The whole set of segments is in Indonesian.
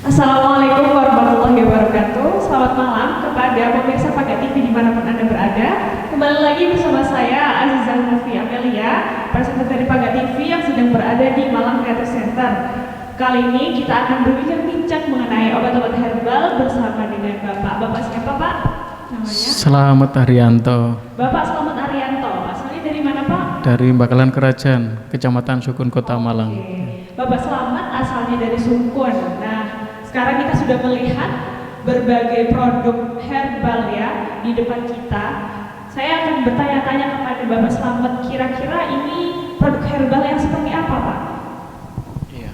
Assalamualaikum warahmatullahi wabarakatuh. Selamat malam kepada pemirsa Paga TV dimanapun Anda berada. Kembali lagi bersama saya Azizah Novi Amelia, presenter dari Paga TV yang sedang berada di Malang Creative Center. Kali ini kita akan berbincang-bincang mengenai obat-obat herbal bersama dengan Bapak. Bapak siapa Pak? Namanya? Selamat Haryanto. Bapak Selamat Haryanto. Asalnya dari mana Pak? Dari Bakalan Kerajaan, Kecamatan Sukun, Kota Malang. Bapak Selamat asalnya dari Sukun. Nah, sekarang kita sudah melihat berbagai produk herbal ya di depan kita. Saya akan bertanya-tanya kepada Bapak Selamat, kira-kira ini produk herbal yang seperti apa Pak? Iya.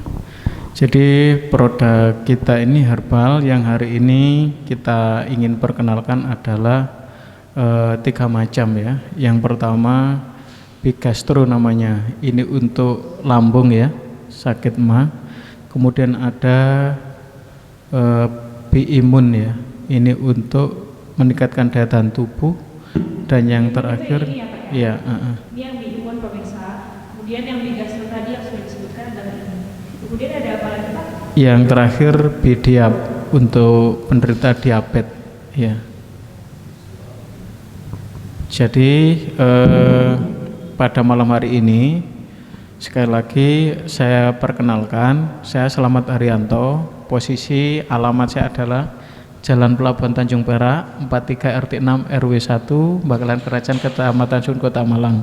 Jadi produk kita ini herbal yang hari ini kita ingin perkenalkan adalah 3 macam ya. Yang pertama Bigastro namanya, ini untuk lambung ya, sakit mah. Kemudian ada Biimun ya, ini untuk meningkatkan daya tahan tubuh. Dan yang terakhir ya, ini yang Biimun pemirsa. Kemudian yang Bigastro tadi yang sudah disebutkan adalah ini. Kemudian ada apa lagi Pak? Yang terakhir Bidiap untuk penderita diabetes ya. Jadi pada malam hari ini sekali lagi saya perkenalkan, saya Selamat Haryanto. Posisi alamat saya adalah Jalan Pelabuhan Tanjung Perak 43 RT 6 RW 1 Bakalan Kerajaan Kecamatan Sukun, Kota Malang.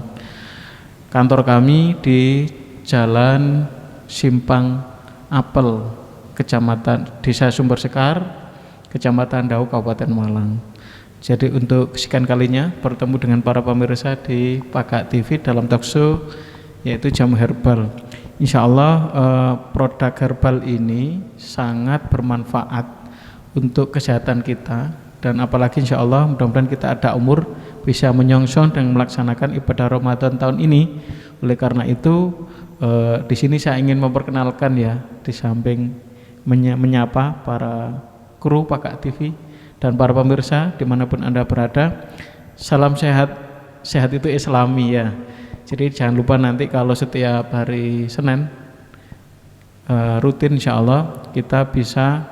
Kantor kami di Jalan Simpang Apel, Kecamatan Desa Sumber Sekar, Kecamatan Dau, Kabupaten Malang. Jadi untuk kesekian kalinya bertemu dengan para pemirsa di Paga TV dalam talkshow yaitu jamu herbal. Insya Allah produk herbal ini sangat bermanfaat untuk kesehatan kita, dan apalagi insya Allah mudah-mudahan kita ada umur bisa menyongsong dan melaksanakan ibadah Ramadan tahun ini. Oleh karena itu di sini saya ingin memperkenalkan ya, di samping menyapa para kru Paga TV dan para pemirsa dimanapun Anda berada, salam sehat. Sehat itu Islami ya. Jadi jangan lupa nanti kalau setiap hari Senin rutin insya Allah kita bisa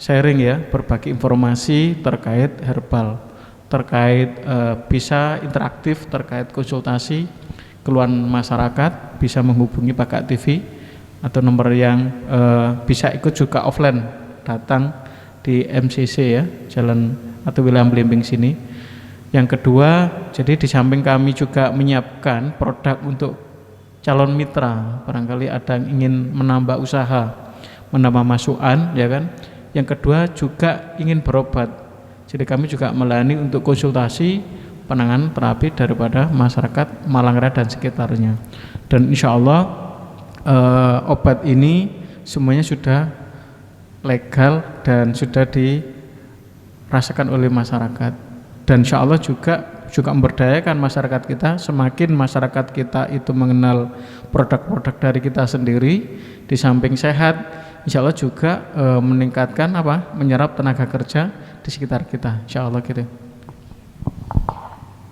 sharing ya, berbagi informasi terkait herbal, terkait bisa interaktif terkait konsultasi keluhan masyarakat, bisa menghubungi Paga TV atau nomor yang bisa ikut juga offline, datang di MCC ya, jalan atau wilayah Belimbing sini. Yang kedua, jadi di samping kami juga menyiapkan produk untuk calon mitra, barangkali ada yang ingin menambah usaha, menambah masukan ya kan. Yang kedua juga ingin berobat, jadi kami juga melayani untuk konsultasi penanganan terapi daripada masyarakat Malang Raya dan sekitarnya. Dan insya Allah obat ini semuanya sudah legal dan sudah dirasakan oleh masyarakat, dan insya Allah juga memberdayakan masyarakat kita. Semakin masyarakat kita itu mengenal produk-produk dari kita sendiri, di samping sehat, insya Allah juga meningkatkan menyerap tenaga kerja di sekitar kita, insya Allah gitu.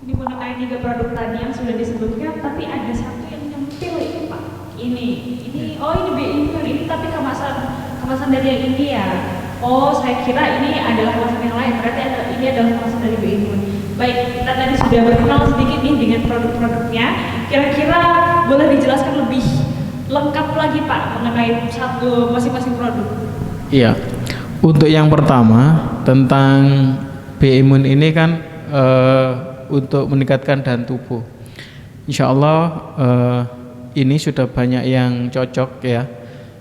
Ini mengenai 3 produk tadi yang sudah disebutkan, tapi ada satu yang nyempil itu Pak. Ini Biimun ini tapi kemasan dari yang ini ya. Oh, saya kira ini adalah kemasan yang lain. Berarti ini adalah kemasan dari Biimun. Baik, kita tadi sudah berkenal sedikit nih dengan produk-produknya. Kira-kira boleh dijelaskan lebih lengkap lagi Pak mengenai satu masing-masing produk? Iya. Untuk yang pertama tentang Biimun ini kan untuk meningkatkan daya tubuh. Insya Allah ini sudah banyak yang cocok ya.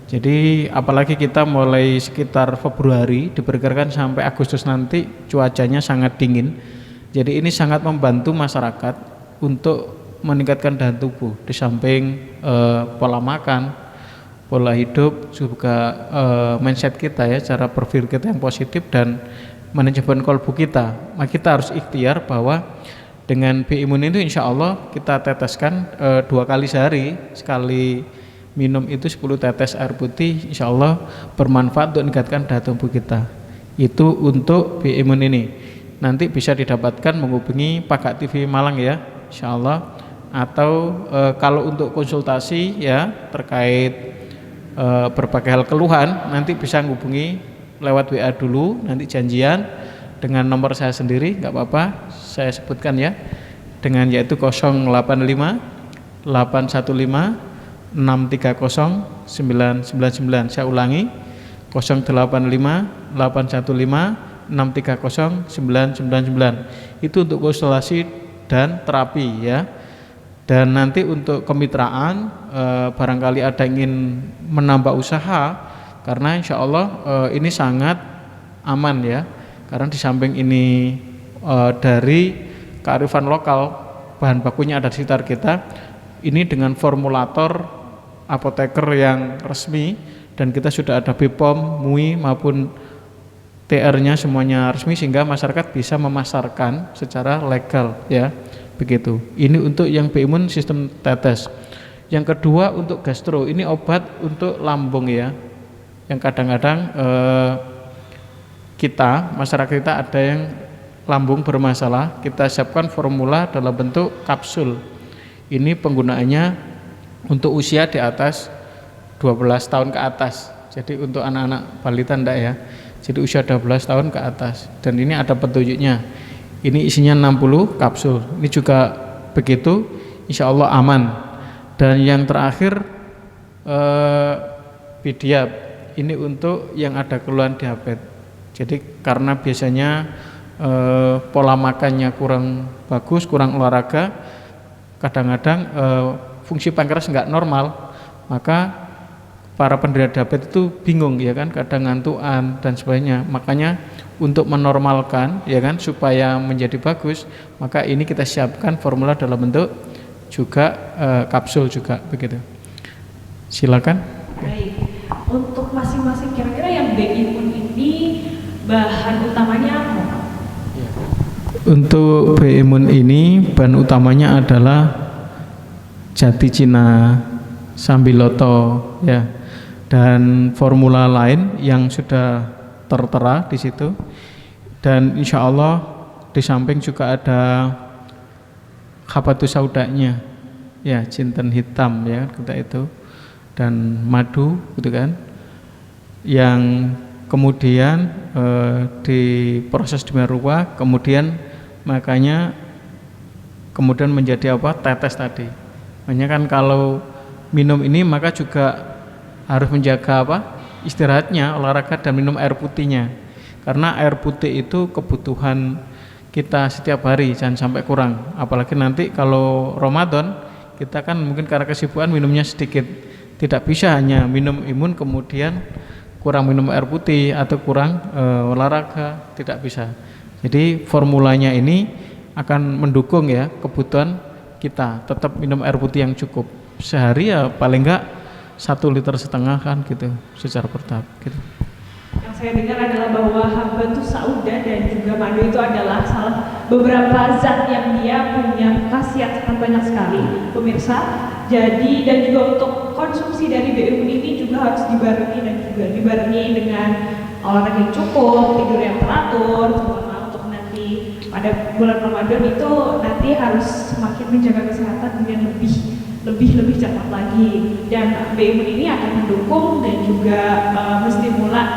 Jadi apalagi kita mulai sekitar Februari, diperkirakan sampai Agustus nanti cuacanya sangat dingin. Jadi ini sangat membantu masyarakat untuk meningkatkan daya tubuh. Di samping pola makan, pola hidup, juga mindset kita ya, cara berpikir kita yang positif dan manajemen kolbu kita. Maka kita harus ikhtiar bahwa dengan Biimun itu insya Allah kita teteskan 2 kali sehari, sekali minum itu 10 tetes air putih, insya Allah bermanfaat untuk meningkatkan daya tubuh kita. Itu untuk Biimun ini. Nanti bisa didapatkan menghubungi Paga TV Malang ya, insya Allah. Atau kalau untuk konsultasi ya terkait berbagai hal keluhan, nanti bisa menghubungi lewat WA dulu, nanti janjian dengan nomor saya sendiri, nggak apa-apa, saya sebutkan ya, dengan yaitu 085 815 630 999. Saya ulangi, 085 815 630 999. Itu untuk konsultasi dan terapi ya. Dan nanti untuk kemitraan, barangkali ada yang ingin menambah usaha, karena insya Allah ini sangat aman ya, karena di samping ini dari kearifan lokal, bahan bakunya ada di sekitar kita, ini dengan formulator apoteker yang resmi, dan kita sudah ada BPOM, MUI maupun TR-nya semuanya resmi, sehingga masyarakat bisa memasarkan secara legal ya. Begitu. Ini untuk yang Bimun sistem tetes. Yang kedua untuk gastro, ini obat untuk lambung ya. Yang kadang-kadang kita, masyarakat kita ada yang lambung bermasalah, kita siapkan formula dalam bentuk kapsul. Ini penggunaannya untuk usia di atas 12 tahun ke atas. Jadi untuk anak-anak balita enggak ya. Jadi usia 12 tahun ke atas. Dan ini ada petunjuknya. Ini isinya 60 kapsul. Ini juga begitu, insya Allah aman. Dan yang terakhir Bidiab. Ini untuk yang ada keluhan diabetes. Jadi karena biasanya pola makannya kurang bagus, kurang olahraga, kadang-kadang fungsi pankreas nggak normal, maka para penderita diabetes itu bingung ya kan, kadang ngantuan dan sebagainya. Makanya untuk menormalkan ya kan supaya menjadi bagus, maka ini kita siapkan formula dalam bentuk juga kapsul juga begitu. Silakan. Baik. Untuk masing-masing kira-kira yang Bimun ini bahan utamanya apa? Untuk Bimun ini bahan utamanya adalah jati Cina, sambiloto ya. Dan formula lain yang sudah tertera di situ, dan insya Allah di samping juga ada habatus saudanya ya, jinten hitam ya kita itu, dan madu gitu kan, yang kemudian diproses di ruah, kemudian makanya kemudian menjadi apa, tetes tadi. Makanya kan kalau minum ini maka juga harus menjaga apa, istirahatnya, olahraga, dan minum air putihnya, karena air putih itu kebutuhan kita setiap hari, jangan sampai kurang. Apalagi nanti kalau Ramadan, kita kan mungkin karena kesibukan minumnya sedikit, tidak bisa hanya minum imun kemudian kurang minum air putih atau kurang olahraga, tidak bisa. Jadi formulanya ini akan mendukung ya kebutuhan kita, tetap minum air putih yang cukup sehari ya, paling enggak 1,5 liter kan gitu secara bertahap gitu. Yang saya dengar adalah bahwa habatus sauda dan juga madu itu adalah salah beberapa zat yang dia punya khasiat sangat banyak sekali pemirsa. Jadi dan juga untuk konsumsi dari Bimun ini juga harus dibarengi, dan juga dibarengi dengan olahraga yang cukup, tidur yang teratur, terutama untuk nanti pada bulan Ramadan itu nanti harus semakin menjaga kesehatan dengan lebih cepat lagi. Dan Bimun ini akan mendukung dan juga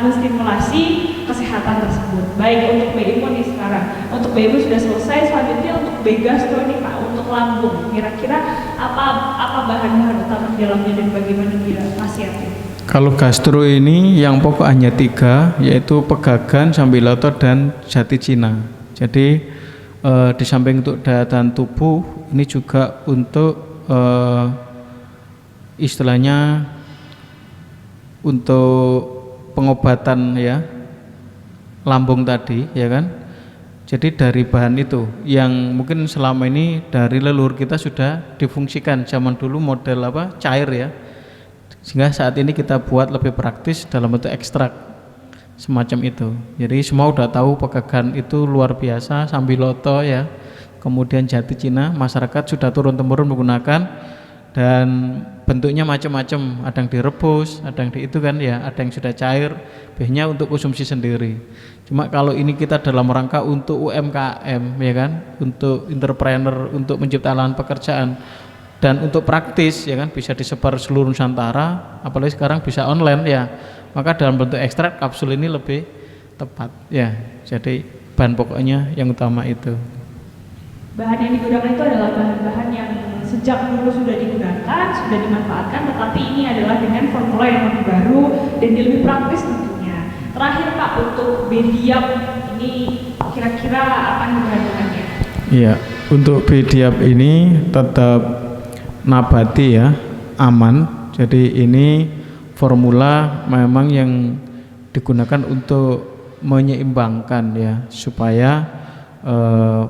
menstimulasi kesehatan tersebut. Baik untuk Bimun nih sekarang. Untuk Bimun sudah selesai, selanjutnya untuk Begastro nih Pak, untuk lambung. Kira-kira apa bahan-bahan utama di dalamnya dan bagaimana dia khasiatnya? Kalau gastro ini yang pokok hanya 3, yaitu pegagan, sambiloto, dan jati Cina. Jadi di samping untuk daya tahan tubuh, ini juga untuk istilahnya untuk pengobatan ya lambung tadi ya kan. Jadi dari bahan itu yang mungkin selama ini dari leluhur kita sudah difungsikan, zaman dulu model apa, cair ya, sehingga saat ini kita buat lebih praktis dalam bentuk ekstrak semacam itu. Jadi semua udah tahu pegagan itu luar biasa, sambiloto ya, kemudian jati Cina, masyarakat sudah turun-temurun menggunakan, dan bentuknya macam-macam, ada yang direbus, ada yang itu kan ya, ada yang sudah cair, biasanya untuk konsumsi sendiri. Cuma kalau ini kita dalam rangka untuk UMKM ya kan, untuk entrepreneur, untuk menciptakan lapangan pekerjaan, Dan untuk praktis ya kan bisa disebar seluruh Nusantara, apalagi sekarang bisa online ya. Maka dalam bentuk ekstrak kapsul ini lebih tepat ya. Jadi bahan pokoknya yang utama itu. Bahan yang digunakan itu adalah bahan-bahan yang sejak dulu sudah digunakan, sudah dimanfaatkan, tetapi ini adalah dengan formula yang lebih baru dan lebih praktis tentunya. Terakhir Pak, untuk Bediap ini kira-kira apa bahan-bahannya? Iya, untuk Bediap ini tetap nabati ya, aman. Jadi ini formula memang yang digunakan untuk menyeimbangkan ya, supaya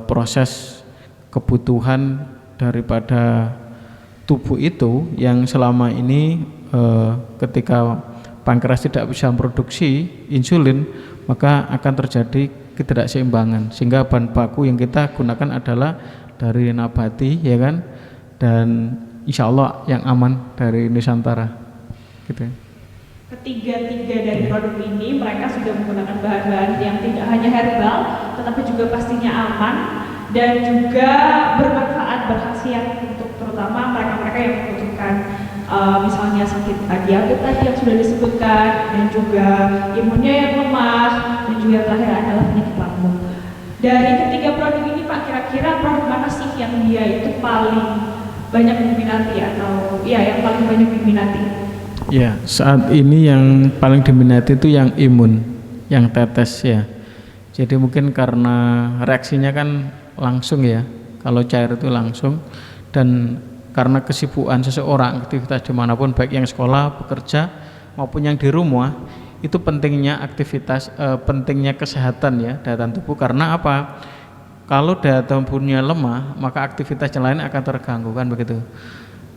proses kebutuhan daripada tubuh itu yang selama ini ketika pankreas tidak bisa memproduksi insulin, maka akan terjadi ketidakseimbangan, sehingga bahan baku yang kita gunakan adalah dari nabati ya kan, dan insya Allah yang aman dari Nusantara gitu. Ketiga-tiga dari produk ini mereka sudah menggunakan bahan-bahan yang tidak hanya herbal tetapi juga pastinya aman dan juga bermanfaat, berkhasiat untuk terutama mereka-mereka yang membutuhkan misalnya sakit diabetes tadi yang sudah disebutkan, dan juga imunnya yang lemah, dan juga yang terakhir adalah penyakit lambung. Dari ketiga produk ini Pak, kira-kira produk mana sih yang dia itu paling banyak diminati atau ya yang paling banyak diminati? Ya, saat ini yang paling diminati itu yang imun, yang tetes ya. Jadi mungkin karena reaksinya kan langsung ya, kalau cair itu langsung, dan karena kesibukan seseorang, aktivitas dimanapun, baik yang sekolah, bekerja, maupun yang di rumah, itu pentingnya aktivitas, pentingnya kesehatan ya, daya tahan tubuh. Karena apa? Kalau daya tahan tubuhnya lemah, maka aktivitas yang lain akan terganggu kan begitu.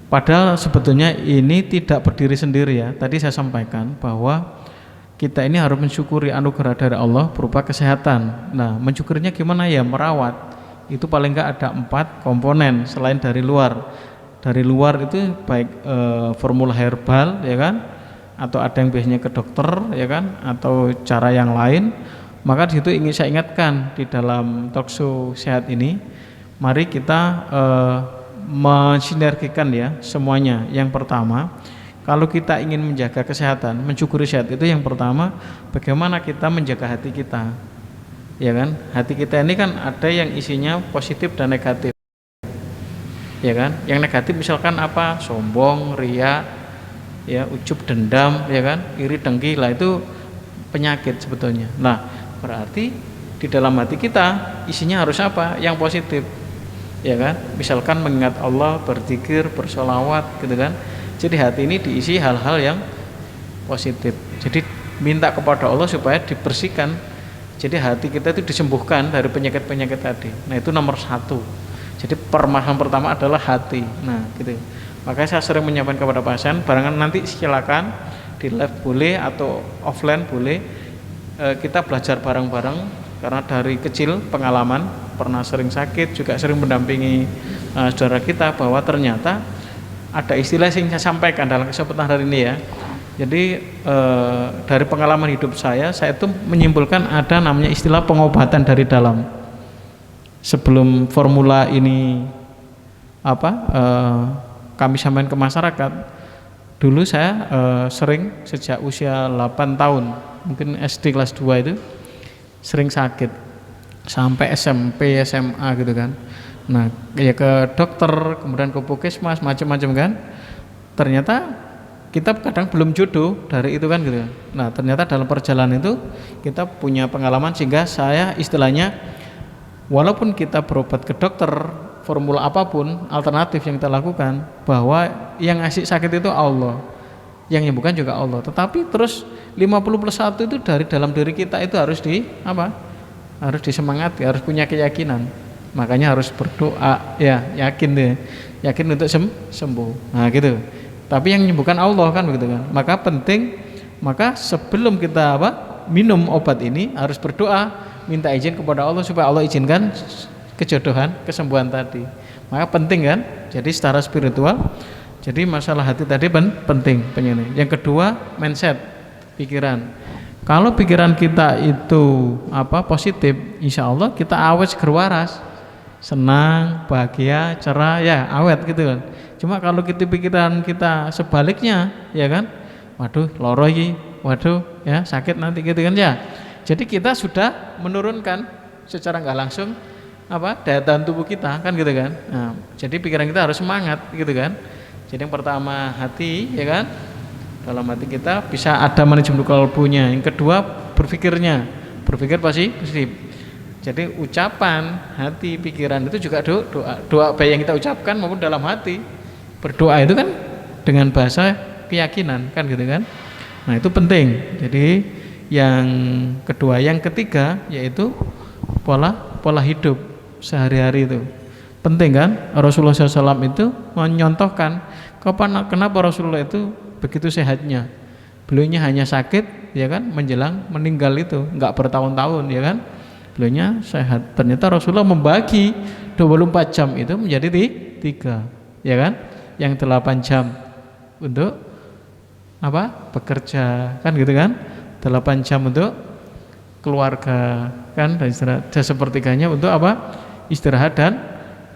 Padahal sebetulnya ini tidak berdiri sendiri ya. Tadi saya sampaikan bahwa kita ini harus mensyukuri anugerah dari Allah berupa kesehatan. Nah, mensyukurinya gimana ya? Merawat. Itu paling enggak ada 4 komponen selain dari luar. Dari luar itu baik formula herbal ya kan, atau ada yang biasanya ke dokter ya kan, atau cara yang lain. Maka di situ ingin saya ingatkan di dalam talkshow sehat ini, mari kita mensinergikan ya semuanya. Yang pertama, kalau kita ingin menjaga kesehatan, mensyukuri sehat, itu yang pertama bagaimana kita menjaga hati kita ya kan. Hati kita ini kan ada yang isinya positif dan negatif ya kan. Yang negatif misalkan apa? Sombong, ria ya, ujub, dendam ya kan, iri, dengki, lah itu penyakit sebetulnya. Nah, berarti di dalam hati kita isinya harus apa? Yang positif ya kan. Misalkan mengingat Allah, berzikir, bersolawat gitu kan. Jadi hati ini diisi hal-hal yang positif. Jadi minta kepada Allah supaya dibersihkan. Jadi hati kita itu disembuhkan dari penyakit-penyakit tadi. Nah, itu nomor 1. Jadi permasalahan pertama adalah hati. Nah, gitu. Makanya saya sering menyampaikan kepada pasien, barangan nanti silakan di live boleh atau offline boleh, kita belajar bareng-bareng, karena dari kecil pengalaman pernah sering sakit, juga sering mendampingi saudara kita, bahwa ternyata ada istilah yang saya sampaikan dalam kesempatan hari ini ya. Jadi dari pengalaman hidup saya itu menyimpulkan ada namanya istilah pengobatan dari dalam. Sebelum formula ini kami sampaikan ke masyarakat, dulu saya sering sejak usia 8 tahun, mungkin SD kelas 2 itu sering sakit sampai SMP, SMA gitu kan. Nah, ya ke dokter, kemudian ke puskesmas, macam-macam kan. Ternyata kita kadang belum jodoh dari itu kan gitu. Nah, ternyata dalam perjalanan itu kita punya pengalaman, sehingga saya istilahnya walaupun kita berobat ke dokter, formula apapun alternatif yang kita lakukan, bahwa yang ngasih sakit itu Allah, yang nyembuhkan juga Allah. Tetapi terus 50+1 itu dari dalam diri kita itu harus harus disemangati, harus punya keyakinan. Makanya harus berdoa ya, yakin deh, yakin untuk sembuh. Nah gitu. Tapi yang menyembuhkan Allah kan begitu kan. Maka sebelum kita minum obat ini harus berdoa, minta izin kepada Allah supaya Allah izinkan kejodohan, kesembuhan tadi. Maka penting kan. Jadi secara spiritual, jadi masalah hati tadi penting penyini. Yang kedua, mindset, pikiran. Kalau pikiran kita itu positif, insya Allah kita awet seger waras. senang, bahagia, cerah, ya awet gitu kan. Cuma kalau kita pikiran kita sebaliknya, ya kan, waduh loro iki, waduh ya sakit nanti gitu kan ya. Jadi kita sudah menurunkan secara nggak langsung daya tahan tubuh kita kan gitu kan. Nah, jadi pikiran kita harus semangat gitu kan. Jadi yang pertama hati, ya kan, dalam hati kita bisa ada manajemen kalbunya. Yang kedua berpikirnya, berpikir pasti positif. Jadi ucapan, hati, pikiran itu juga doa baik yang kita ucapkan maupun dalam hati. Berdoa itu kan dengan bahasa keyakinan kan gitu kan. Nah itu penting. Jadi yang kedua, yang ketiga yaitu pola hidup sehari-hari itu penting kan. Rasulullah SAW itu menyontohkan kenapa Rasulullah itu begitu sehatnya. Beliaunya hanya sakit, ya kan, menjelang meninggal itu nggak bertahun-tahun, ya kan. Beliaunya sehat. Ternyata Rasulullah membagi 24 jam itu menjadi 3, ya kan. Yang 8 jam untuk bekerja kan gitu kan. 8 jam untuk keluarga kan, dan istirahat. Sepertiganya untuk istirahat dan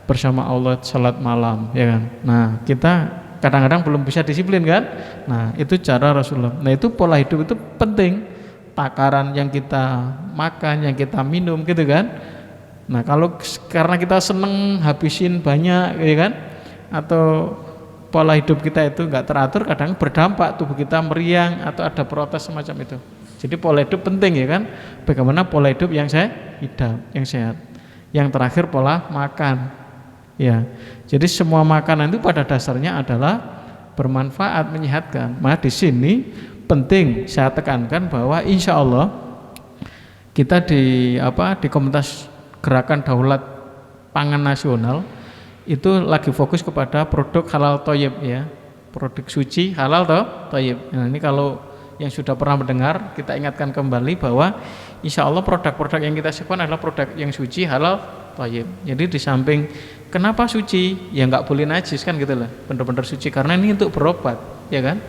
bersama Allah, salat malam, ya kan. Nah kita kadang-kadang belum bisa disiplin kan. Nah itu cara Rasulullah. Nah itu pola hidup itu penting. Takaran yang kita makan, yang kita minum gitu kan. Nah kalau karena kita seneng habisin banyak, ya kan, atau pola hidup kita itu nggak teratur, kadang berdampak tubuh kita meriang atau ada protes semacam itu. Jadi pola hidup penting, ya kan. Bagaimana pola hidup yang yang sehat. Yang terakhir pola makan. Ya. Jadi semua makanan itu pada dasarnya adalah bermanfaat, menyehatkan. Maka di sini penting saya tekankan bahwa insya Allah kita di Komunitas Gerakan Daulat Pangan Nasional itu lagi fokus kepada produk halal thayyib, ya, produk suci halal thayyib. Nah ini kalau yang sudah pernah mendengar, kita ingatkan kembali bahwa insya Allah produk-produk yang kita siapkan adalah produk yang suci halal thayyib. Jadi di samping kenapa suci, ya nggak boleh najis kan gitu lah, benar-benar suci karena ini untuk berobat, ya kan.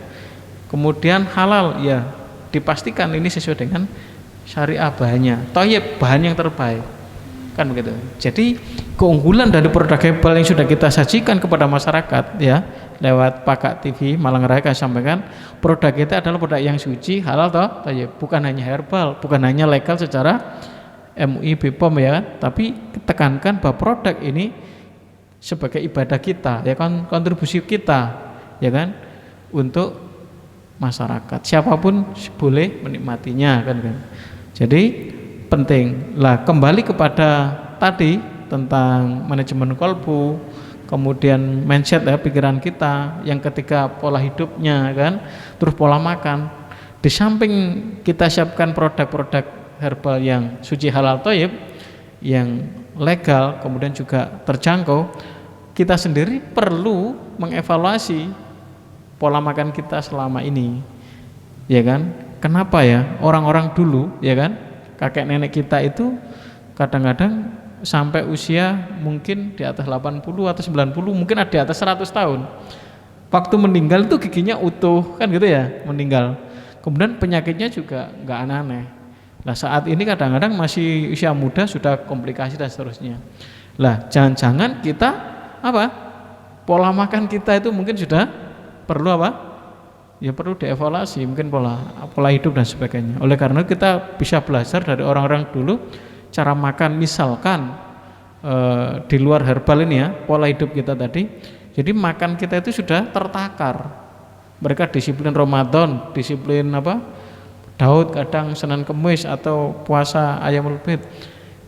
Kemudian halal, ya dipastikan ini sesuai dengan syariah bahannya, thayyib bahan yang terbaik kan begitu. Jadi keunggulan dari produk herbal yang sudah kita sajikan kepada masyarakat, ya, lewat Pakak TV Malang Raya kami sampaikan produk kita adalah produk yang suci halal thayyib, bukan hanya herbal, bukan hanya legal secara MUI BPOM, ya kan, tapi tekankan bahwa produk ini sebagai ibadah kita, ya kan, kontribusi kita, ya kan, untuk masyarakat. Siapapun boleh menikmatinya kan. Jadi penting lah, kembali kepada tadi tentang manajemen kalbu, kemudian mindset, ya, pikiran kita. Yang ketiga pola hidupnya kan, terus pola makan. Di samping kita siapkan produk-produk herbal yang suci halal thayyib, yang legal, kemudian juga terjangkau, kita sendiri perlu mengevaluasi pola makan kita selama ini, ya kan. Kenapa ya orang-orang dulu, ya kan, kakek nenek kita itu kadang-kadang sampai usia mungkin di atas 80 atau 90, mungkin ada di atas 100 tahun. Waktu meninggal itu giginya utuh kan gitu ya, meninggal. Kemudian penyakitnya juga nggak aneh-aneh. Nah saat ini kadang-kadang masih usia muda sudah komplikasi dan seterusnya. Lah jangan-jangan kita pola makan kita itu mungkin sudah perlu ya perlu dievaluasi, mungkin pola hidup dan sebagainya. Oleh karena kita bisa belajar dari orang-orang dulu cara makan, misalkan di luar herbal ini, ya, pola hidup kita tadi. Jadi makan kita itu sudah tertakar. Mereka disiplin Ramadan, disiplin Daud kadang Senin Kemis atau puasa Ayyamul Bid.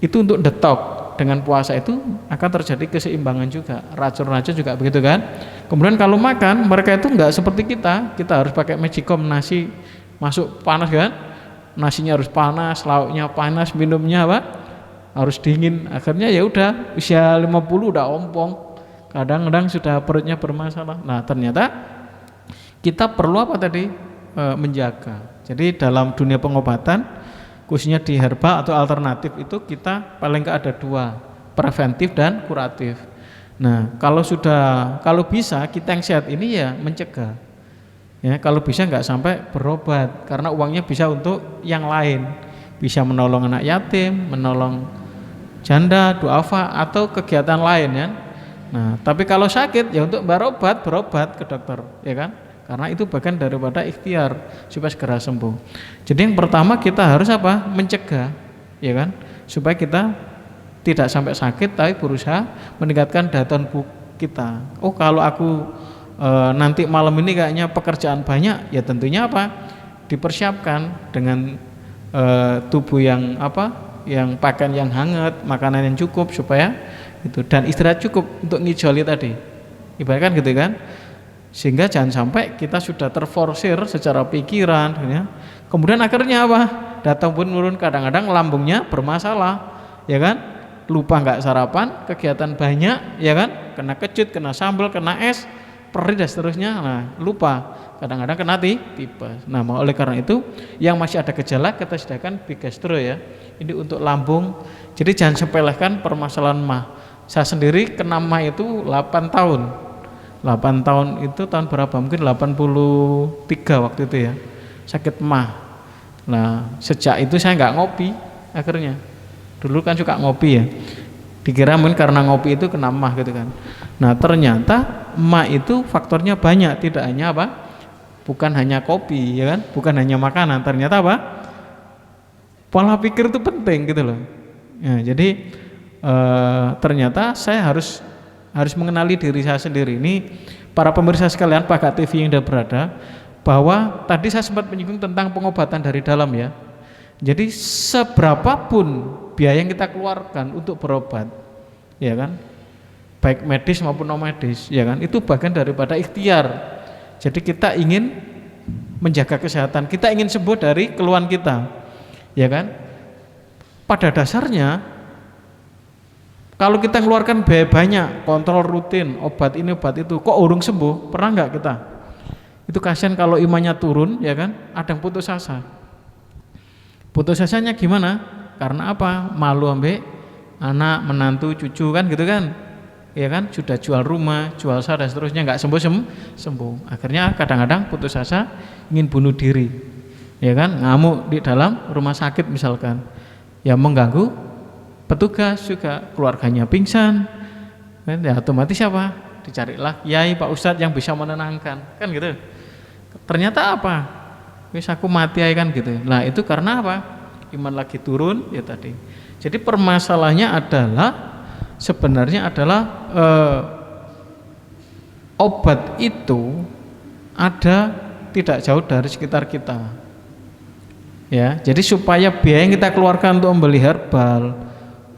Itu untuk detox. Dengan puasa itu akan terjadi keseimbangan juga, racun-racun juga begitu kan. Kemudian kalau makan mereka itu enggak seperti kita harus pakai magicom, nasi masuk panas kan, nasinya harus panas, lauknya panas, minumnya harus dingin. Akhirnya ya udah usia 50 udah ompong, kadang-kadang sudah perutnya bermasalah. Nah ternyata kita perlu menjaga. Jadi dalam dunia pengobatan khususnya di herbal atau alternatif itu kita paling nggak ada 2, preventif dan kuratif. Nah kalau bisa kita yang sehat ini ya mencegah, ya, kalau bisa nggak sampai berobat karena uangnya bisa untuk yang lain, bisa menolong anak yatim, menolong janda, duafa atau kegiatan lain ya. Nah, tapi kalau sakit ya untuk berobat ke dokter, ya kan? Karena itu bagian daripada ikhtiar supaya segera sembuh. Jadi yang pertama kita harus apa? Mencegah, ya kan? Supaya kita tidak sampai sakit, tapi berusaha meningkatkan daya tahan tubuh kita. Oh, kalau aku nanti malam ini kayaknya pekerjaan banyak, ya tentunya apa? Dipersiapkan dengan tubuh yang apa? Yang pakaian yang hangat, makanan yang cukup supaya itu, dan istirahat cukup untuk ngijoli tadi. Ibaratkan gitu kan? Sehingga jangan sampai kita sudah terforsir secara pikiran ya. Kemudian akhirnya apa? Datang pun menurun, kadang-kadang lambungnya bermasalah, ya kan? Lupa nggak sarapan, kegiatan banyak, ya kan? Kena kecut, kena sambal, kena es, perih dan seterusnya. Nah, lupa. Kadang-kadang kena tipes. Nah, oleh karena itu yang masih ada gejala kita sediakan bigastro ya. Ini untuk lambung. Jadi jangan sepelekan permasalahan mah. Saya sendiri kena mah itu 8 tahun. 8 tahun itu tahun berapa? Mungkin 83 waktu itu ya. Sakit mah. Nah, sejak itu saya nggak ngopi akhirnya. Dulu kan suka ngopi ya. Dikira mungkin karena ngopi itu kena mah gitu kan. Nah, ternyata mah itu faktornya banyak, tidak hanya apa? Bukan hanya kopi ya kan? Bukan hanya makanan. Ternyata apa? Pola pikir itu penting gitu loh. Ya, jadi ternyata saya harus mengenali diri saya sendiri. Ini para pemirsa sekalian Pakat TV yang sudah berada, bahwa tadi saya sempat menyinggung tentang pengobatan dari dalam ya. Jadi seberapapun biaya yang kita keluarkan untuk berobat, ya kan, baik medis maupun non medis, ya kan, itu bagian daripada ikhtiar. Jadi kita ingin menjaga kesehatan, kita ingin sembuh dari keluhan kita, ya kan. Pada dasarnya kalau kita mengeluarkan biaya banyak, kontrol rutin, obat ini obat itu, kok urung sembuh, pernah nggak kita? Itu kasihan kalau imannya turun, ya kan? Ada yang putus asa. Putus asanya gimana? Karena apa? Malu ambek anak, menantu, cucu kan gitu kan? Ya kan? Sudah jual rumah, jual saham dan seterusnya, nggak sembuh. Akhirnya kadang-kadang putus asa, ingin bunuh diri, ya kan? Ngamuk di dalam rumah sakit misalkan, ya mengganggu petugas juga, keluarganya pingsan, kan ya otomatis apa? Dicarilah kiai, Pak Ustadz yang bisa menenangkan, kan gitu. Ternyata apa? Wis aku mati aja kan gitu. Nah itu karena apa? Iman lagi turun ya tadi. Jadi permasalahannya adalah sebenarnya adalah obat itu ada tidak jauh dari sekitar kita. Ya, jadi supaya biaya yang kita keluarkan untuk membeli herbal,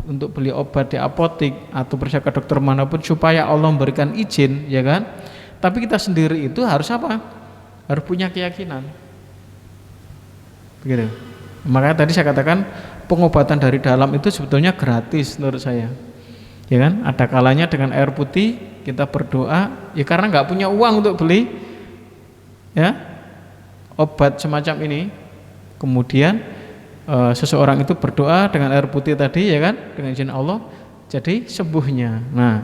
untuk beli obat di apotik atau periksa ke dokter manapun, supaya Allah memberikan izin, ya kan? Tapi kita sendiri itu harus apa? Harus punya keyakinan. Begitu. Makanya tadi saya katakan pengobatan dari dalam itu sebetulnya gratis menurut saya. Ya kan? Ada kalanya dengan air putih kita berdoa, ya karena nggak punya uang untuk beli ya obat semacam ini. Kemudian seseorang itu berdoa dengan air putih tadi, ya kan, dengan izin Allah, jadi sembuhnya. Nah,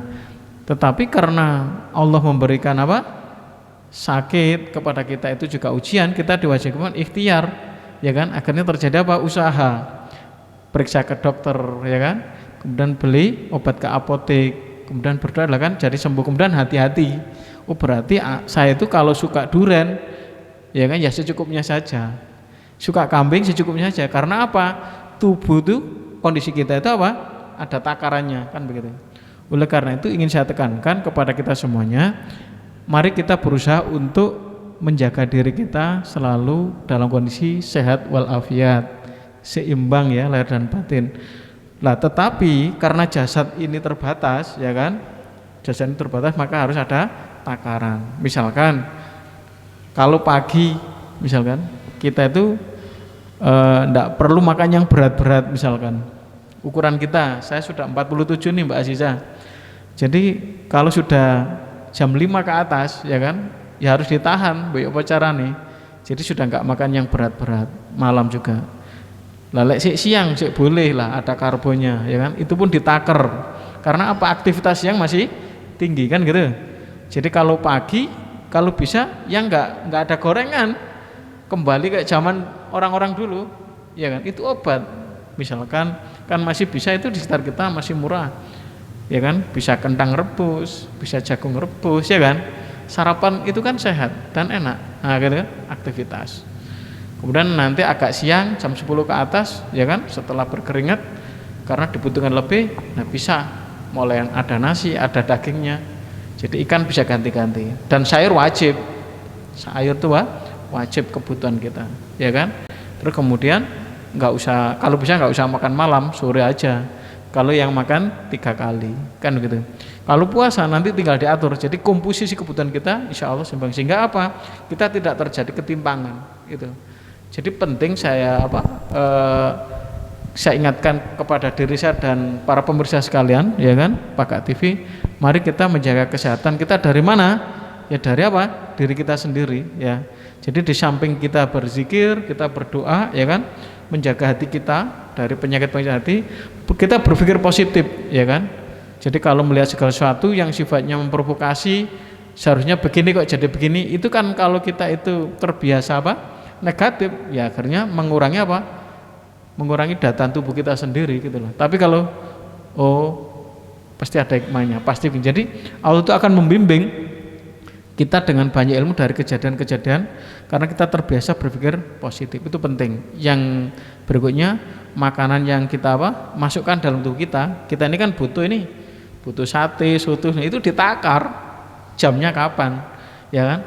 tetapi karena Allah memberikan apa? Sakit kepada kita itu juga ujian, kita diwajibkan ikhtiar, ya kan? Akhirnya terjadi apa? Usaha, periksa ke dokter, ya kan? Kemudian beli obat ke apotek, kemudian berdoa, kan, jadi sembuh. Kemudian hati-hati. Oh berarti saya itu kalau suka durian, ya kan, ya secukupnya saja. Suka kambing secukupnya saja. Karena apa? Tubuh itu, kondisi kita itu apa? Ada takarannya, kan begitu. Oleh karena itu ingin saya tekankan kepada kita semuanya, mari kita berusaha untuk menjaga diri kita selalu dalam kondisi sehat walafiat, seimbang ya lahir dan batin. Lah tetapi karena jasad ini terbatas, ya kan, jasad ini terbatas, maka harus ada takaran. Misalkan kalau pagi misalkan kita itu enggak perlu makan yang berat-berat, misalkan ukuran kita, saya sudah 47 nih Mbak Aziza. Jadi kalau sudah jam 5 ke atas, ya kan, ya harus ditahan mbak upacara nih. Jadi sudah enggak makan yang berat-berat. Malam juga lalek siang sih boleh lah, ada karbonnya, ya kan, itu pun ditaker. Karena apa? Aktivitas siang masih tinggi kan gitu. Jadi kalau pagi, kalau bisa yang enggak ada gorengan, kembali kayak zaman orang-orang dulu, ya kan, itu obat. Misalkan kan masih bisa, itu di sekitar kita masih murah, ya kan, bisa kentang rebus, bisa jagung rebus, ya kan. Sarapan itu kan sehat dan enak, nah gitu kan, aktivitas. Kemudian nanti agak siang jam 10 ke atas, ya kan, setelah berkeringat karena dibutuhkan lebih, nah bisa mulai ada nasi, ada dagingnya. Jadi ikan bisa ganti-ganti, dan sayur wajib, sayur itu wajib kebutuhan kita, ya kan. Terus kemudian nggak usah, kalau bisa nggak usah makan malam, sore aja. Kalau yang makan 3 kali, kan begitu. Kalau puasa nanti tinggal diatur. Jadi komposisi kebutuhan kita insya Allah seimbang, sehingga apa? Kita tidak terjadi ketimpangan, gitu. Jadi penting saya saya ingatkan kepada diri saya dan para pemirsa sekalian, ya kan, Pak TV, mari kita menjaga kesehatan kita dari mana? Ya dari apa? Diri kita sendiri, ya. Jadi di samping kita berzikir, kita berdoa, ya kan, menjaga hati kita dari penyakit-penyakit hati, kita berpikir positif, ya kan. Jadi kalau melihat segala sesuatu yang sifatnya memprovokasi, seharusnya begini kok jadi begini, itu kan kalau kita itu terbiasa apa? Negatif, ya akhirnya mengurangi apa? Mengurangi daya tahan tubuh kita sendiri, gitu loh. Tapi kalau pasti ada hikmahnya, pasti. Jadi Allah itu akan membimbing kita dengan banyak ilmu dari kejadian-kejadian karena kita terbiasa berpikir positif. Itu penting. Yang berikutnya, makanan yang kita masukkan dalam tubuh kita. Kita ini kan butuh sate, soto, itu ditakar jamnya kapan, ya kan?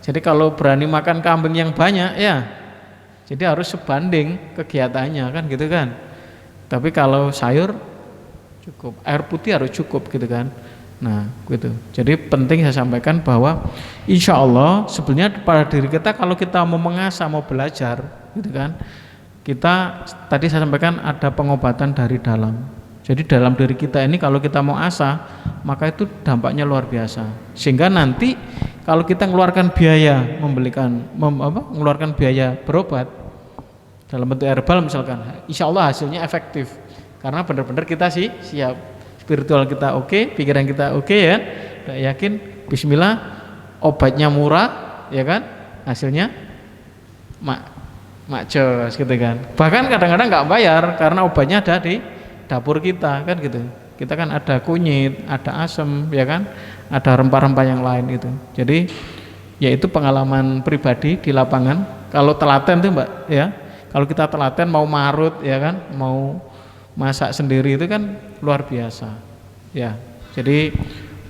Jadi kalau berani makan kambing yang banyak, ya jadi harus sebanding kegiatannya, kan gitu kan. Tapi kalau sayur cukup, air putih harus cukup, gitu kan. Nah gitu. Jadi penting saya sampaikan bahwa insya Allah sebenarnya pada diri kita, kalau kita mau mengasah, mau belajar, gitu kan, kita tadi saya sampaikan ada pengobatan dari dalam. Jadi dalam diri kita ini kalau kita mau asah, maka itu dampaknya luar biasa. Sehingga nanti kalau kita mengeluarkan biaya mengeluarkan biaya berobat dalam bentuk herbal misalkan, insya Allah hasilnya efektif karena benar-benar kita siap, spiritual kita oke, pikiran kita oke, ya, yakin, bismillah, obatnya murah, ya kan, hasilnya jos, gitu kan. Bahkan kadang-kadang nggak bayar karena obatnya ada di dapur kita, kan gitu. Kita kan ada kunyit, ada asam, ya kan, ada rempah-rempah yang lain itu. Jadi ya itu pengalaman pribadi di lapangan. Kalau telaten tuh Mbak, ya, kalau kita telaten mau marut, ya kan, mau masak sendiri itu kan luar biasa, ya. Jadi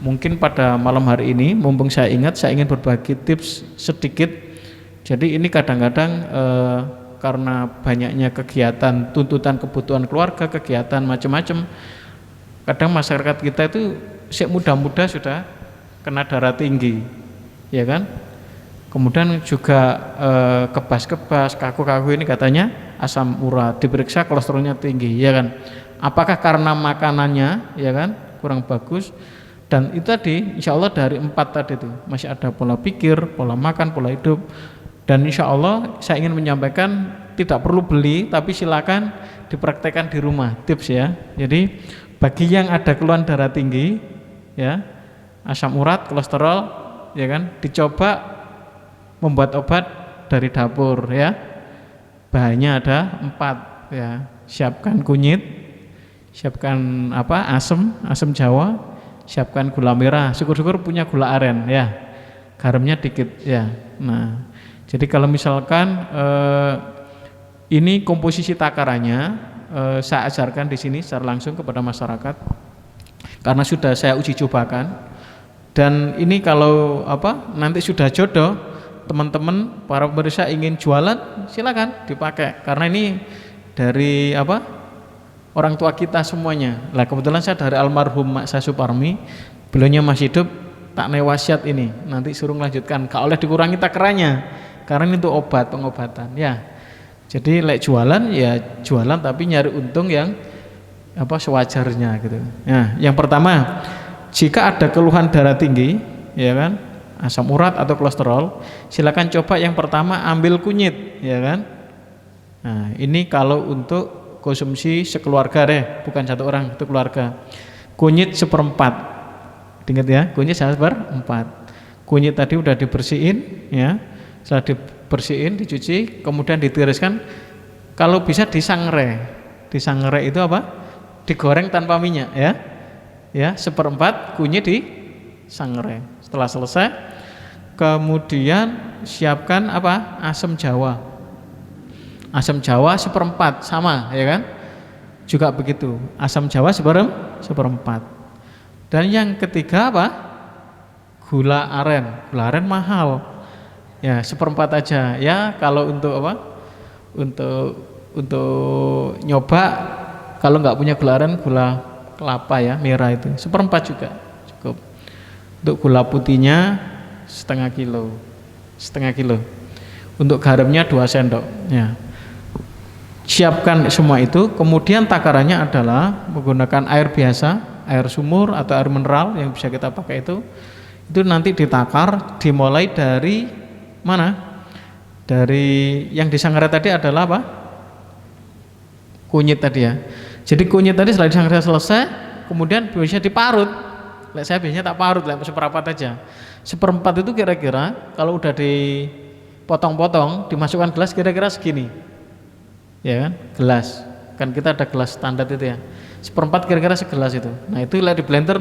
mungkin pada malam hari ini, mumpung saya ingat, saya ingin berbagi tips sedikit. Jadi ini kadang-kadang karena banyaknya kegiatan, tuntutan kebutuhan keluarga, kegiatan macam-macam, kadang masyarakat kita itu muda-muda sudah kena darah tinggi, ya kan. Kemudian juga kebas-kebas, kaku-kaku ini katanya asam urat, diperiksa kolesterolnya tinggi, ya kan. Apakah karena makanannya, ya kan, kurang bagus? Dan itu tadi, insya Allah dari 4 tadi itu masih ada pola pikir, pola makan, pola hidup. Dan insya Allah saya ingin menyampaikan tidak perlu beli, tapi silakan dipraktekkan di rumah, tips ya. Jadi bagi yang ada keluhan darah tinggi, ya, asam urat, kolesterol, ya kan, dicoba membuat obat dari dapur, ya. Bahannya ada 4, ya. Siapkan kunyit, siapkan asam Jawa, siapkan gula merah, syukur-syukur punya gula aren, ya. Garamnya dikit, ya. Nah, jadi kalau misalkan ini komposisi takarannya saya ajarkan di sini secara langsung kepada masyarakat karena sudah saya uji cobakan. Dan ini kalau nanti sudah jodoh, teman-teman para pemirsa ingin jualan, silakan dipakai karena ini dari orang tua kita semuanya. Lah kebetulan saya dari almarhum Mak Saya Suparmi, beliaunya masih hidup, tak wasiat ini nanti suruh melanjutkan, gak oleh dikurangi takarannya karena ini untuk obat, pengobatan, ya. Jadi jualan ya jualan tapi nyari untung yang sewajarnya gitu. Nah, yang pertama, jika ada keluhan darah tinggi, ya kan, asam urat atau kolesterol, silakan coba yang pertama ambil kunyit, ya kan. Nah, ini kalau untuk konsumsi sekeluarga deh, bukan satu orang, itu keluarga. Kunyit 1/4. Ingat ya, kunyit 1/4. Kunyit tadi udah dibersihin, ya. Setelah dibersihin, dicuci, kemudian ditiriskan. Kalau bisa disangrai. Disangrai itu digoreng tanpa minyak ya. Ya, 1/4 kunyit disangrai. Setelah selesai, kemudian siapkan apa? Asam jawa. Asam jawa 1/4 sama ya kan? Juga begitu. Asam jawa 1/4. Dan yang ketiga apa? Gula aren. Gula aren mahal. Ya, 1/4 aja. Ya, kalau untuk apa? Untuk nyoba kalau nggak punya gula aren, gula kelapa ya, merah itu 1/4 juga cukup. Untuk gula putihnya setengah kilo. Untuk garamnya 2 sendok ya. Siapkan semua itu, kemudian takarannya adalah menggunakan air biasa, air sumur atau air mineral yang bisa kita pakai itu nanti ditakar, dimulai dari mana? Dari yang disangrai tadi adalah apa? Kunyit tadi ya. Jadi kunyit tadi setelah disangrai selesai, kemudian bisa diparut. Saya biasanya tak parut, 1/4 aja. 1/4 itu kira-kira kalau udah dipotong-potong, dimasukkan gelas kira-kira segini. Ya kan? Gelas. Kan kita ada gelas standar itu ya. 1/4 kira-kira segelas itu. Nah, itu lihat di blender,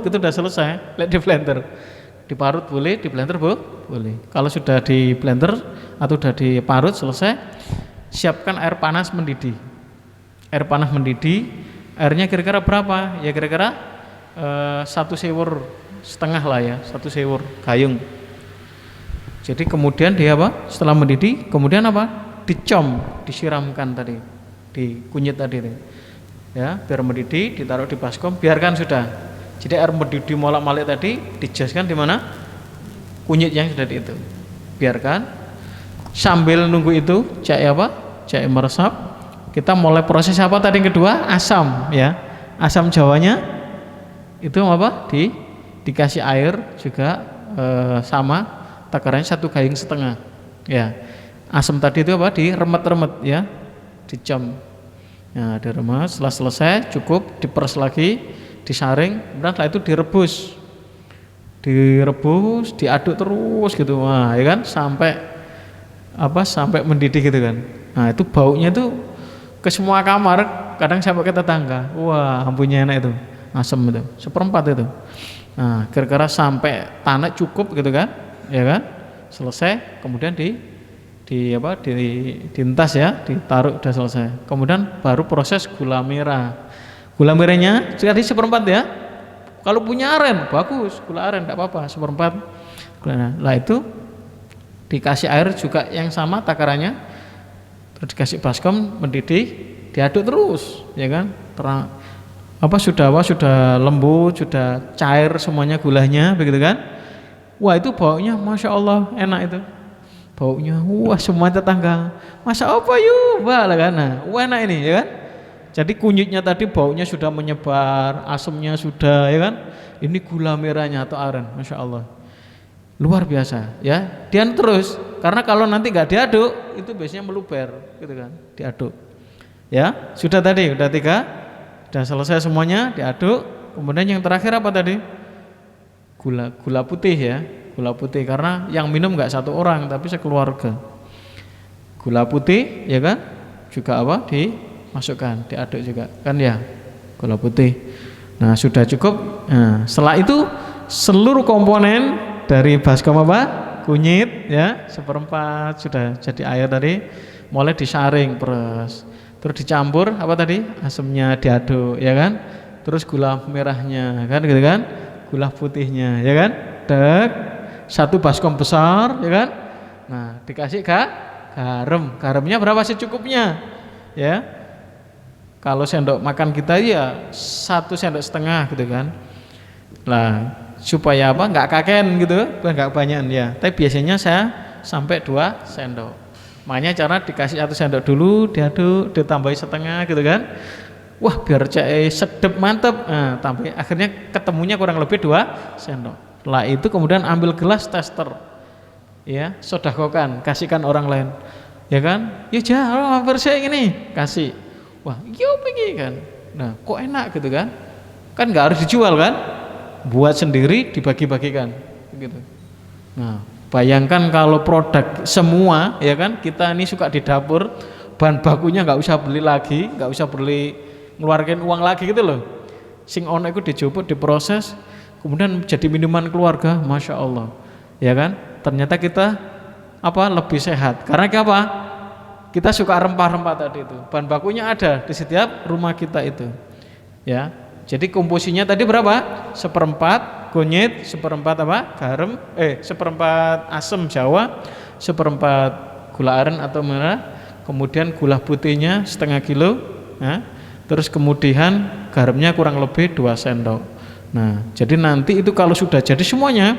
itu udah selesai. Lihat di blender. Diparut boleh, di blender boleh. Kalau sudah di blender atau sudah diparut selesai, siapkan air panas mendidih. Air panas mendidih, airnya kira-kira berapa? Ya kira-kira 1 sewur setengah lah ya, 1 sewur gayung. Jadi kemudian dia apa? Setelah mendidih, kemudian apa? Dicom, disiramkan tadi di kunyit tadi. Ya, biar mendidih, ditaruh di baskom, biarkan sudah. Jadi air mendidih molak-malik tadi dijaskan di mana? Kunyit yang sudah itu. Biarkan. Sambil nunggu itu, jahe apa? Jahe meresap. Kita mulai proses apa tadi yang kedua? Asam ya. Asam jawanya itu apa? Dikasih air juga sama takarannya 1 gayung setengah. Ya. Asam tadi itu apa? Diremet-remet ya. Dicam. Nah, diremet, setelah selesai cukup diperes lagi, disaring, kemudian setelah itu direbus, diaduk terus gitu. Wah, ya kan? Sampai mendidih gitu kan. Nah, itu baunya tuh ke semua kamar, kadang sampai ke tetangga. Wah, ampunya enak itu, asam itu, 1/4 itu. Nah, kira-kira sampai tanak cukup gitu kan, ya kan? Selesai, kemudian dientas ya, ditaruh, udah selesai. Kemudian baru proses gula merah. Gula merahnya jadi 1/4 ya. Kalau punya aren bagus, gula aren tidak apa-apa, 1/4. Nah, itu dikasih air juga yang sama takarannya. Dikasih baskom mendidih, diaduk terus ya kan, sudah lembut, sudah cair semuanya gulanya begitu kan. Wah, itu baunya masya Allah enak itu baunya. Wah, semua tetangga masa apa yuk wah lah kan. Nah, enak ini ya kan. Jadi kunyitnya tadi baunya sudah menyebar, asamnya sudah ya kan, ini gula merahnya atau aren, masya Allah luar biasa ya. Dan terus karena kalau nanti nggak diaduk itu biasanya meluber gitu kan, diaduk ya. Sudah tadi udah 3, udah selesai semuanya diaduk. Kemudian yang terakhir apa tadi? Gula putih ya, gula putih karena yang minum nggak 1 orang tapi sekeluarga. Gula putih ya kan juga apa dimasukkan, diaduk juga kan ya, gula putih. Nah, sudah cukup. Nah, setelah itu seluruh komponen dari baskom apa? Kunyit ya 1/4 sudah jadi air tadi, mulai disaring terus dicampur apa tadi? Asamnya diaduk ya kan, terus gula merahnya kan gitu kan, gula putihnya ya kan, 1 baskom besar ya kan. Nah, dikasih garamnya berapa secukupnya ya. Kalau sendok makan kita ya 1,5 sendok gitu kan. Lah, supaya apa? Nggak kaken gitu, nggak banyak ya. Tapi biasanya saya sampai 2 sendok. Makanya cara dikasih 1 sendok dulu, diaduk, ditambahi setengah gitu kan. Wah, biar jahe sedep mantep. Nah, tapi akhirnya ketemunya kurang lebih 2 sendok. Setelah itu kemudian ambil gelas tester. Ya, sodakokan, kasihkan orang lain. Ya kan? Ya jangan hampir saya ini, kasih. Wah, iya begini kan. Nah, kok enak gitu kan? Kan nggak harus dijual kan? Buat sendiri dibagi-bagikan begitu. Nah, bayangkan kalau produk semua ya kan, kita ini suka di dapur, bahan bakunya nggak usah beli lagi, nggak usah beli ngeluarin uang lagi gitu loh. Sing ono iku dijupuk, diproses, kemudian jadi minuman keluarga, masya Allah, ya kan? Ternyata kita lebih sehat. Karena apa? Kita suka rempah-rempah tadi itu. Bahan bakunya ada di setiap rumah kita itu, ya. Jadi komposisinya tadi berapa? Seperempat kunyit, seperempat garam, seperempat asam Jawa, seperempat gula aren atau merah, kemudian gula putihnya setengah kilo, ya. Terus kemudian garamnya kurang lebih 2 sendok. Nah, jadi nanti itu kalau sudah jadi semuanya,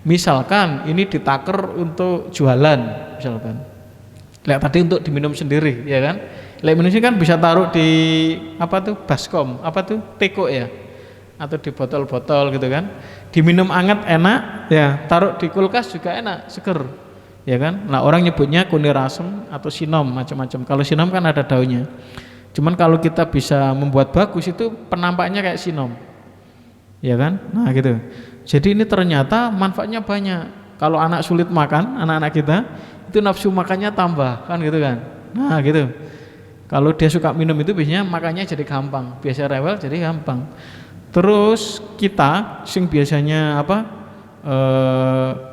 misalkan ini ditaker untuk jualan, misalkan. Lihat tadi untuk diminum sendiri, ya kan? Lihat minum sendiri kan bisa taruh di baskom, teko ya, atau di botol-botol gitu kan. Diminum anget enak, ya. Taruh di kulkas juga enak, seger, ya kan? Nah orang nyebutnya kunir asem atau sinom macam-macam. Kalau sinom kan ada daunnya. Cuman kalau kita bisa membuat bagus itu penampaknya kayak sinom, ya kan? Nah gitu. Jadi ini ternyata manfaatnya banyak. Kalau anak sulit makan, anak-anak kita itu nafsu makannya tambah, kan gitu kan? Nah gitu. Kalau dia suka minum itu biasanya makannya jadi gampang, biasa rewel jadi gampang. Terus kita sing biasanya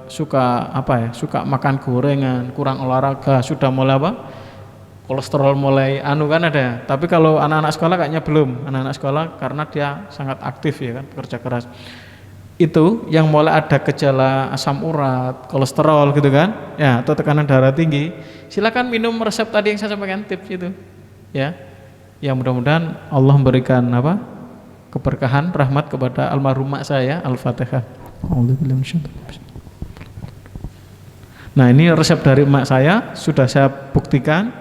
suka makan gorengan, kurang olahraga, sudah mulai kolesterol mulai kan ada. Tapi kalau anak-anak sekolah kayaknya belum. Anak-anak sekolah karena dia sangat aktif ya kan, bekerja keras. Itu yang mulai ada gejala asam urat, kolesterol gitu kan, ya, atau tekanan darah tinggi, silakan minum resep tadi yang saya sampaikan, tips itu, ya. Ya mudah-mudahan Allah memberikan keberkahan, rahmat kepada almarhumah saya. Al-Fatihah. Nah ini resep dari emak saya sudah saya buktikan,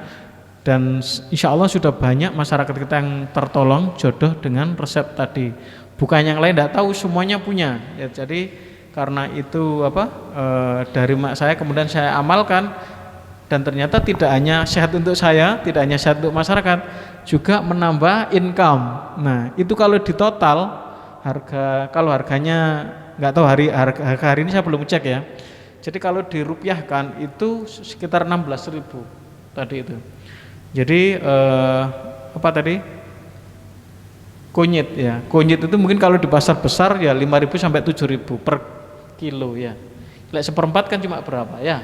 dan insya Allah sudah banyak masyarakat kita yang tertolong jodoh dengan resep tadi. Bukan yang lain tidak tahu, semuanya punya. Ya, jadi karena itu dari emak saya kemudian saya amalkan, dan ternyata tidak hanya sehat untuk saya, tidak hanya sehat untuk masyarakat, juga menambah income. Nah itu kalau di total harganya nggak tahu harga hari ini saya belum cek ya. Jadi kalau dirupiahkan itu sekitar 16.000 tadi itu. Jadi kunyit ya. Kunyit itu mungkin kalau di pasar besar ya 5.000 sampai 7.000 per kilo ya. Lek seperempat kan cuma berapa ya?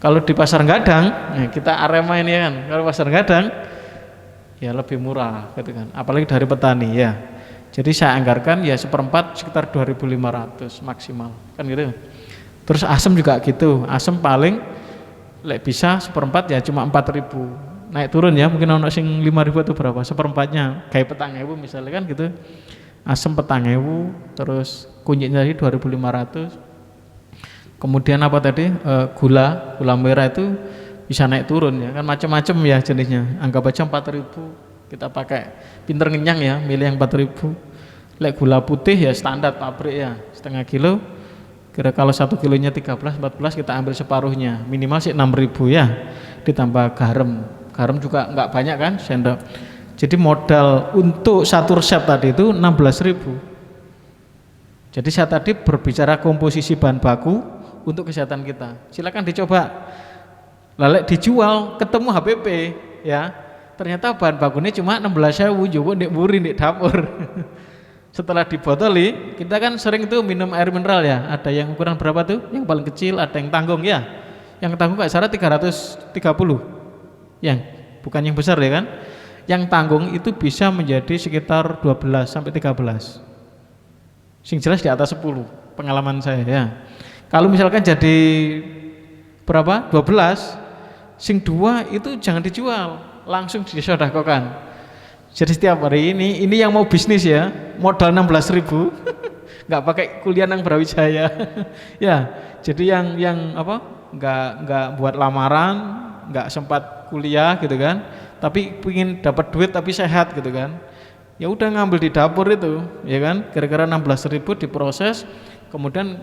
Kalau di pasar Gadang, kita Arema ini kan. Kalau pasar Gadang ya lebih murah gitu kan. Apalagi dari petani ya. Jadi saya anggarkan ya seperempat sekitar 2.500 maksimal kan gitu. Terus asam juga gitu. Asam paling lek bisa seperempat ya cuma 4.000. Naik turun ya, mungkin ono sing 5.000 atau berapa, seperempatnya kayak 4.000 misalnya kan gitu. Asam 4.000, terus kunyitnya tadi 2.500. Kemudian gula merah itu bisa naik turun ya, kan macam-macam ya jenisnya. Anggap aja 4.000 kita pakai, pinter ngenyang ya, milih yang 4.000. Lek gula putih ya standar pabrik ya, setengah kilo. Kira kalau 1 kilonya 13-14 kita ambil separuhnya, minimal sih 6.000 ya, ditambah garam. Garam juga enggak banyak kan, sendok. Jadi modal untuk satu resep tadi itu 16.000. Jadi saya tadi berbicara komposisi bahan baku untuk kesehatan kita. Silakan dicoba. Lalu dijual ketemu HPP ya. Ternyata bahan bakunya cuma 16.000, coba ndek mburi ndek dapur. Setelah dibotoli, kita kan sering tuh minum air mineral ya. Ada yang ukuran berapa tuh? Yang paling kecil, ada yang tanggung ya. Yang tanggung enggak salah 330. Yang bukan yang besar ya kan. Yang tanggung itu bisa menjadi sekitar 12 sampai 13. Sing jelas di atas 10 pengalaman saya ya. Kalau misalkan jadi berapa? 12, sing 2 itu jangan dijual, langsung disedekahkan. Jadi setiap hari ini yang mau bisnis ya, modal 16.000 nggak pakai kuliah nang Brawijaya. Ya, jadi yang nggak buat lamaran, nggak sempat kuliah gitu kan, tapi ingin dapat duit tapi sehat gitu kan, ya udah ngambil di dapur itu ya kan, kira-kira 16.000 diproses, kemudian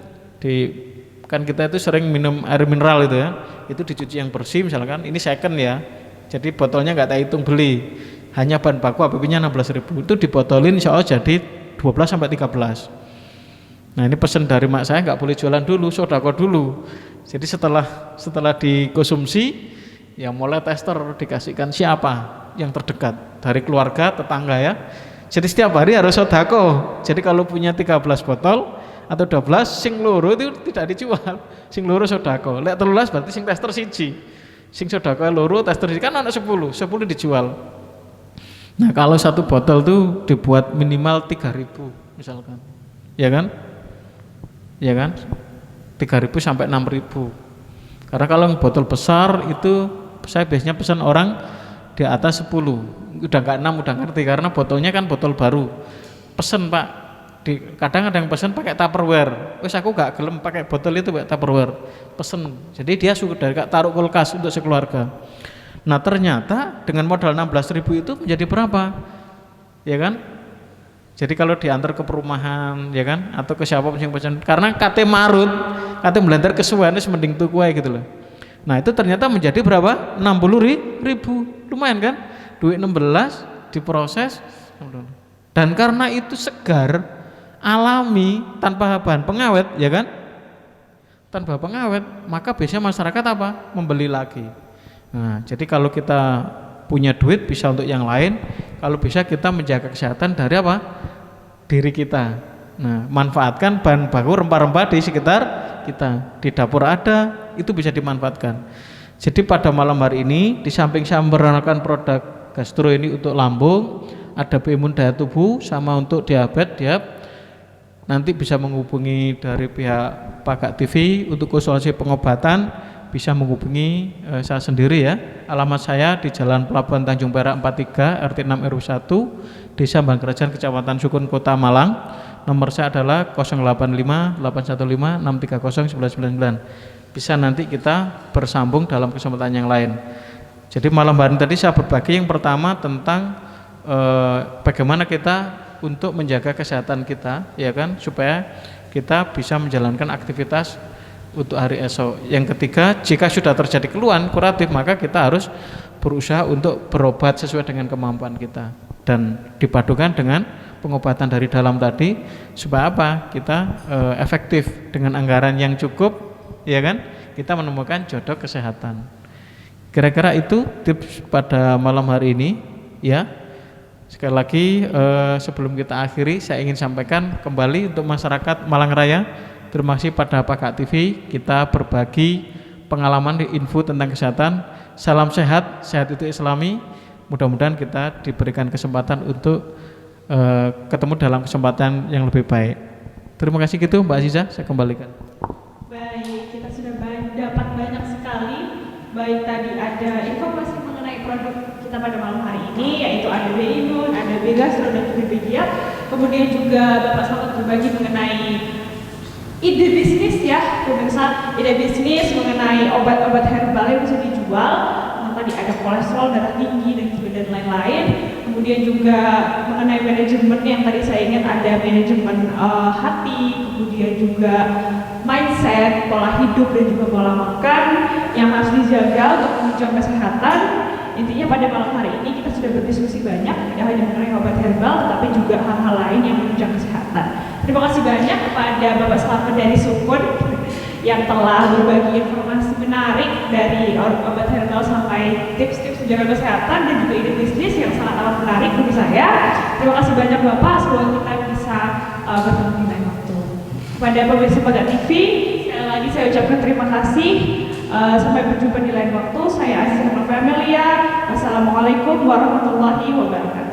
kan kita itu sering minum air mineral itu ya, itu dicuci yang bersih misalkan, ini second ya, jadi botolnya nggak tak hitung beli, hanya bahan baku APP-nya 16.000, itu dibotolin insya Allah jadi 12 sampai 13. Nah ini pesan dari mak saya, nggak boleh jualan dulu, sodako dulu. Jadi setelah dikonsumsi ya mulai tester dikasihkan siapa yang terdekat dari keluarga, tetangga ya. Jadi setiap hari harus sodako. Jadi kalau punya 13 botol atau 12, sing loro itu tidak dijual. Sing loro sodako. Lek 13 berarti sing tester siji. Sing sodako loro, tester siji kan ada 10 dijual. Nah kalau satu botol tuh dibuat minimal 3.000 misalkan, ya kan? Ya kan? 3.000 sampai 6.000. Karena kalau botol besar itu saya biasanya pesan orang di atas 10. Udah enggak 6 udah ngerti karena botolnya kan botol baru. Pesen Pak, kadang ada yang pesen pakai Tupperware. Wes aku enggak gelem pakai botol itu pakai Tupperware. Pesen. Jadi dia sudah taruh kulkas untuk sekeluarga. Nah ternyata dengan modal 16.000 itu menjadi berapa? Ya kan? Jadi kalau diantar ke perumahan ya kan atau ke siapa pun yang pesan karena kate marut, kate melantar kesuwen wis mending tuku ae gitu loh. Nah itu ternyata menjadi berapa? 60.000. Lumayan kan? Duit 16 diproses dan karena itu segar, alami, tanpa bahan pengawet ya kan? Tanpa pengawet, maka biasanya masyarakat apa? Membeli lagi. Nah, jadi kalau kita punya duit bisa untuk yang lain, kalau bisa kita menjaga kesehatan dari apa? Diri kita. Nah, manfaatkan bahan baku rempah-rempah di sekitar kita. Di dapur ada, itu bisa dimanfaatkan. Jadi pada malam hari ini, di samping saya memperkenalkan produk gastro ini untuk lambung, ada imun daya tubuh, sama untuk diabetes, nanti bisa menghubungi dari pihak Pakak TV untuk konsultasi pengobatan. Bisa menghubungi saya sendiri ya. Alamat saya di Jalan Pelabuhan Tanjung Perak 43 RT 6 RW 1 Desa Bangkerajaan Kecamatan Sukun Kota Malang. Nomor saya adalah 085 815 630 999. Bisa nanti kita bersambung dalam kesempatan yang lain. Jadi malam hari tadi saya berbagi yang pertama tentang bagaimana kita untuk menjaga kesehatan kita ya kan supaya kita bisa menjalankan aktivitas untuk hari esok. Yang ketiga, jika sudah terjadi keluhan kuratif maka kita harus berusaha untuk berobat sesuai dengan kemampuan kita dan dipadukan dengan pengobatan dari dalam tadi supaya apa? Kita efektif dengan anggaran yang cukup ya kan? Kita menemukan jodoh kesehatan. Kira-kira itu tips pada malam hari ini ya. Sekali lagi sebelum kita akhiri saya ingin sampaikan kembali untuk masyarakat Malang Raya. Terima kasih pada Pakak TV, kita berbagi pengalaman di info tentang kesehatan. Salam sehat, sehat itu Islami. Mudah-mudahan kita diberikan kesempatan untuk ketemu dalam kesempatan yang lebih baik. Terima kasih gitu Mbak Aziza, saya kembalikan. Baik, kita sudah dapat banyak sekali. Baik tadi ada informasi mengenai produk kita pada malam hari ini, yaitu ada B-Imun, ada B-Gastro dan juga B-Giat. Kemudian juga Bapak selamat berbagi mengenai ide bisnis ya, pemirsa, ide bisnis mengenai obat-obat herbal yang bisa dijual. Nah, tadi ada kolesterol, darah tinggi dan juga dan lain-lain. Kemudian juga mengenai manajemen yang tadi saya ingat ada manajemen hati, kemudian juga mindset, pola hidup dan juga pola makan yang harus dijaga untuk menunjang kesehatan. Intinya pada malam hari ini kita sudah berdiskusi banyak, tidak hanya mengenai obat herbal, tetapi juga hal-hal lain yang menunjang kesehatan. Terima kasih banyak kepada Bapak Slamet dari Sukun yang telah berbagi informasi menarik dari obat herbal sampai tips-tips menjaga kesehatan dan juga ide bisnis yang sangat amat menarik bagi saya. Terima kasih banyak Bapak, semoga kita bisa bertemu di lain waktu. Kepada pemirsa Pakak TV, sekali lagi saya ucapkan terima kasih. Sampai berjumpa di lain waktu. Saya Aziza Amelia. Wassalamualaikum warahmatullahi wabarakatuh.